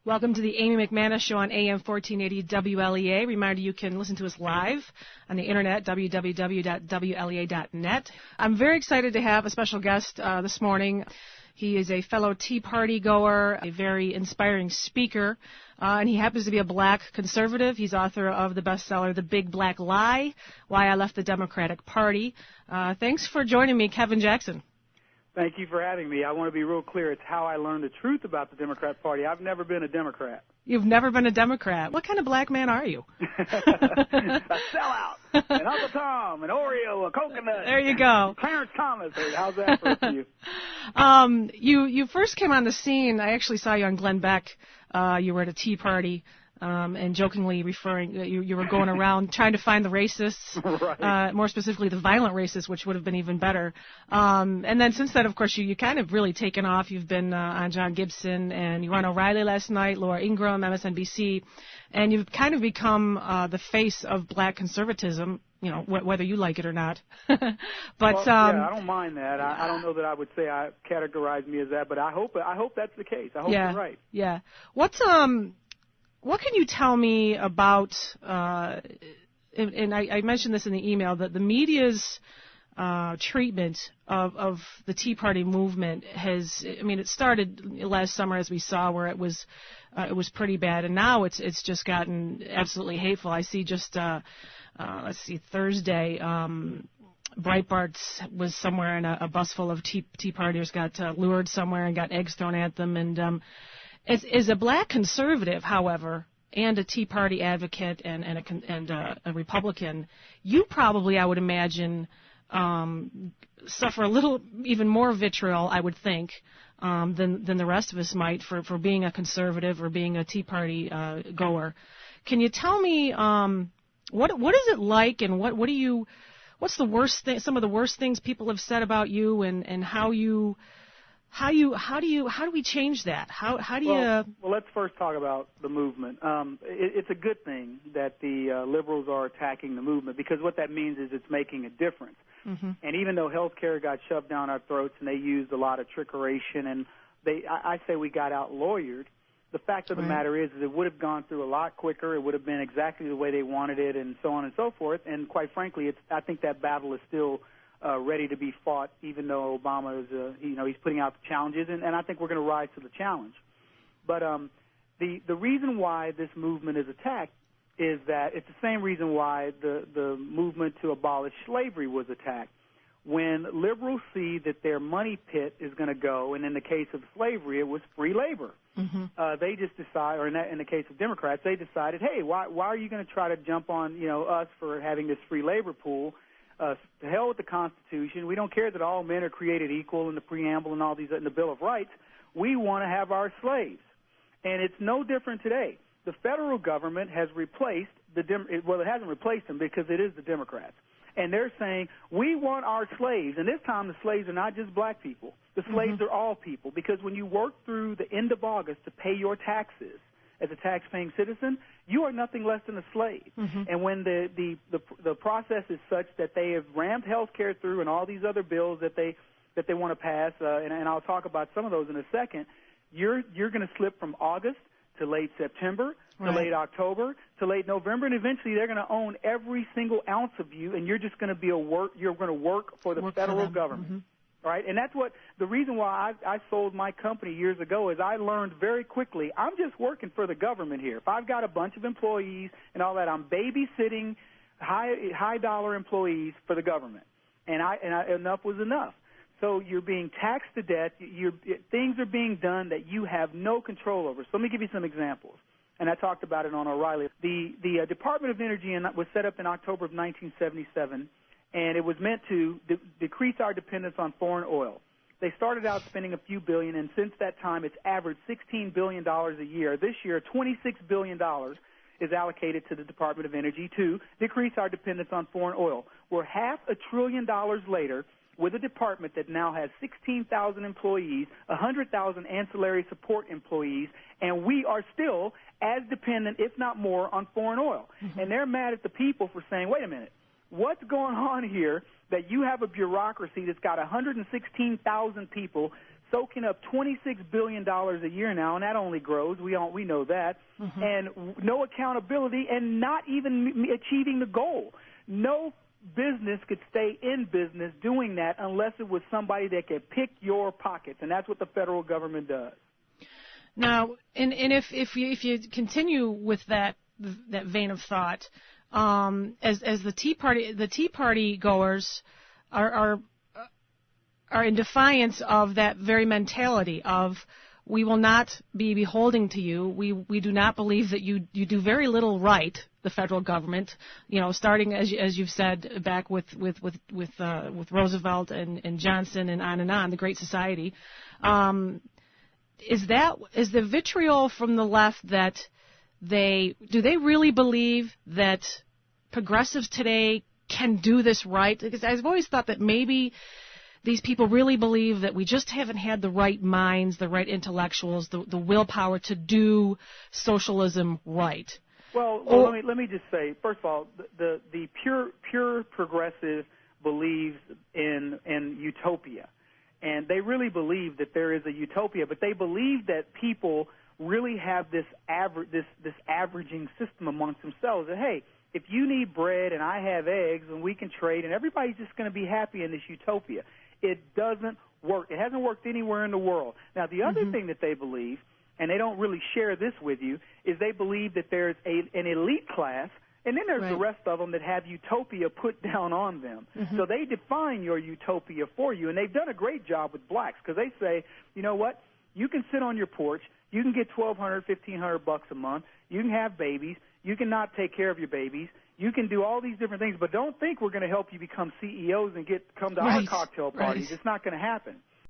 Welcome to the Amy McManus Show on AM 1480 WLEA. Reminder, you can listen to us live on the internet, www.wlea.net. I'm very excited to have a special guest this morning. He is a fellow Tea Party goer, a very inspiring speaker, and he happens to be a black conservative. He's author of the bestseller, The Big Black Lie, Why I Left the Democratic Party. Thanks for joining me, Kevin Jackson. Thank you for having me. I want to be real clear. It's how I learned the truth about the Democrat Party. I've never been a Democrat. You've never been a Democrat. What kind of black man are you? A sellout, an Uncle Tom, an Oreo, a coconut. There you go. Clarence Thomas. How's that for you? You first came on the scene. I actually saw you on Glenn Beck. You were at a Tea Party. And jokingly referring, you were going around trying to find the racists, right. More specifically the violent racists, which would have been even better. And then since then, of course, you kind of really taken off. You've been on John Gibson, and you were on O'Reilly last night, Laura Ingraham, MSNBC, and you've kind of become the face of black conservatism, you know, whether you like it or not. But well, yeah, I don't mind that. I don't know that I would say I categorize me as that, but I hope that's the case. I hope you're right. Yeah. What can you tell me about, and I mentioned this in the email, that the media's treatment of the Tea Party movement it started last summer, as we saw, where it was pretty bad, and now it's just gotten absolutely hateful. I see just, Thursday, Breitbart was somewhere in a bus full of Tea Partiers, got lured somewhere and got eggs thrown at them, and as a black conservative, however, and a Tea Party advocate and a Republican, you probably, I would imagine, suffer a little even more vitriol, I would think, than the rest of us might for being a conservative or being a Tea Party goer. Can you tell me what is it like, and what's the worst thing, some of the worst things people have said about you, and how do we change that? How do you? Well, let's first talk about the movement. It's a good thing that the liberals are attacking the movement, because what that means is it's making a difference. Mm-hmm. And even though health care got shoved down our throats and they used a lot of trickeration, and I say we got out lawyered, the fact of the matter is it would have gone through a lot quicker. It would have been exactly the way they wanted it, and so on and so forth. And quite frankly, I think that battle is still ready to be fought, even though Obama is, he's putting out the challenges, and I think we're going to rise to the challenge. But the reason why this movement is attacked is that it's the same reason why the movement to abolish slavery was attacked. When liberals see that their money pit is going to go, and in the case of slavery, it was free labor. Mm-hmm. They just decide, or in the case of Democrats, they decided, hey, why are you going to try to jump on us for having this free labor pool? To hell with the Constitution. We don't care that all men are created equal in the preamble and all these in the Bill of Rights. We want to have our slaves. And it's no different today. The federal government has replaced it hasn't replaced them, because it is the Democrats. And they're saying, we want our slaves. And this time the slaves are not just black people. The slaves are all people, because when you work through the end of August to pay your taxes as a tax-paying citizen, you are nothing less than a slave. Mm-hmm. And when the process is such that they have rammed health care through and all these other bills that they want to pass, and I'll talk about some of those in a second, you're going to slip from August to late September to late October to late November, and eventually they're going to own every single ounce of you, and you're just going to you're going to work for the federal government. Mm-hmm. Right, and that's what the reason why I sold my company years ago is I learned very quickly I'm just working for the government here. If I've got a bunch of employees and all that, I'm babysitting high dollar employees for the government, and enough was enough. So you're being taxed to death. Things are being done that you have no control over. So let me give you some examples, and I talked about it on O'Reilly. The Department of Energy was set up in October of 1977. And it was meant to decrease our dependence on foreign oil. They started out spending a few billion, and since that time it's averaged $16 billion a year. This year, $26 billion is allocated to the Department of Energy to decrease our dependence on foreign oil. We're $500 billion later with a department that now has 16,000 employees, 100,000 ancillary support employees, and we are still as dependent, if not more, on foreign oil. Mm-hmm. And they're mad at the people for saying, wait a minute, what's going on here that you have a bureaucracy that's got 116,000 people soaking up $26 billion a year now, and that only grows. We know that. Mm-hmm. And no accountability and not even achieving the goal. No business could stay in business doing that unless it was somebody that could pick your pockets, and that's what the federal government does. Now, and if you continue with that vein of thought, as the Tea Party goers are in defiance of that very mentality of, we will not be beholden to you. We do not believe that you do very little right, the federal government. Starting as you've said back with Roosevelt and Johnson and on, the Great Society. Is the vitriol from the left that do they really believe that progressives today can do this right? Because I've always thought that maybe these people really believe that we just haven't had the right minds, the right intellectuals, the willpower to do socialism right. Well, let me just say, first of all, the pure progressive believes in utopia, and they really believe that there is a utopia, but they believe that people really have this averaging system amongst themselves. That, hey, if you need bread and I have eggs and we can trade and everybody's just going to be happy in this utopia. It doesn't work. It hasn't worked anywhere in the world. Now, the other thing that they believe, and they don't really share this with you, is they believe that there's an elite class, and then there's the rest of them that have utopia put down on them. So they define your utopia for you, and they've done a great job with blacks because they say, you know what, you can sit on your porch, you can get $1,200, $1,500 a month, you can have babies, you can not take care of your babies, you can do all these different things, but don't think we're going to help you become CEOs and come to our cocktail parties. It's not going to happen.